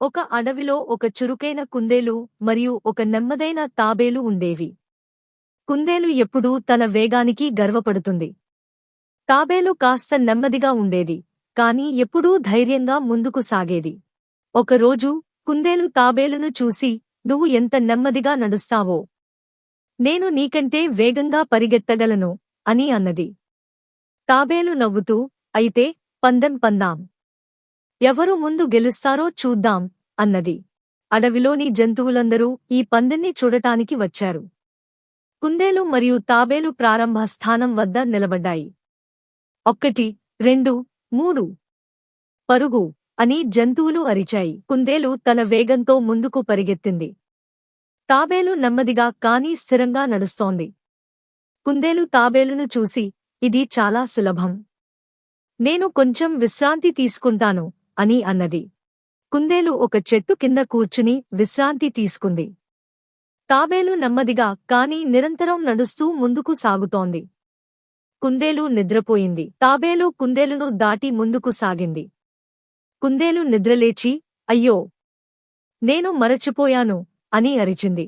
ఒక అడవిలో ఒక చురుకైన కుందేలు మరియు ఒక నెమ్మదైన తాబేలు ఉండేవి. కుందేలు ఎప్పుడూ తన వేగానికి గర్వపడుతుంది. తాబేలు కాస్త నెమ్మదిగా ఉండేది, కాని ఎప్పుడూ ధైర్యంగా ముందుకు సాగేది. ఒకరోజు కుందేలు తాబేలును చూసి, "నువ్వు ఎంత నెమ్మదిగా నడుస్తావో! నేను నీకంటే వేగంగా పరిగెత్తగలను" అని అన్నది. తాబేలు నవ్వుతూ, "అయితే పందెం పందాం. ఎవరు ముందు గెలుస్తారో చూద్దాం" అన్నది. అడవిలోని జంతువులందరూ ఈ పందెన్ని చూడటానికి వచ్చారు. కుందేలు మరియు తాబేలు ప్రారంభ స్థానం వద్ద నిలబడ్డాయి. 1, 2, 3 పరుగు అని జంతువులు అరిచాయి. కుందేలు తన వేగంతో ముందుకు పరిగెత్తింది. తాబేలు నెమ్మదిగా కానీ స్థిరంగా నడుస్తోంది. కుందేలు తాబేలును చూసి, "ఇది చాలా సులభం. నేను కొంచెం విశ్రాంతి తీసుకుంటాను" అని అన్నది. కుందేలు ఒక చెట్టు కింద కూర్చుని విశ్రాంతి తీసుకుంది. తాబేలు నెమ్మదిగా కానీ నిరంతరం నడుస్తూ ముందుకు సాగుతోంది. కుందేలు నిద్రపోయింది. తాబేలు కుందేలును దాటి ముందుకు సాగింది. కుందేలు నిద్రలేచి, "అయ్యో! నేను మరచిపోయాను" అని అరిచింది.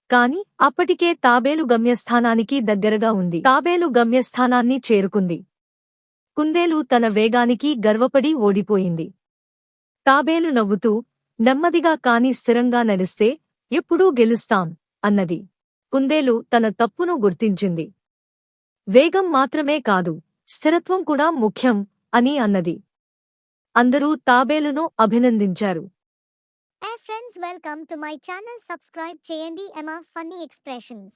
కాని అప్పటికే తాబేలు గమ్యస్థానానికి దగ్గరగా ఉంది. తాబేలు గమ్యస్థానాన్ని చేరుకుంది. కుందేలు తన వేగానికి గర్వపడి ఓడిపోయింది. తాబేలు నవ్వుతూ, "నెమ్మదిగా కాని స్థిరంగా నడిస్తే ఎప్పుడూ గెలుస్తాం" అన్నది. కుందేలు తన తప్పును గుర్తించింది. "వేగం మాత్రమే కాదు, స్థిరత్వం కూడా ముఖ్యం" అని అన్నది. అందరూ తాబేలును అభినందించారు. Hey friends, welcome to my channel. Subscribe చేయండి. Emma Funny Expressions.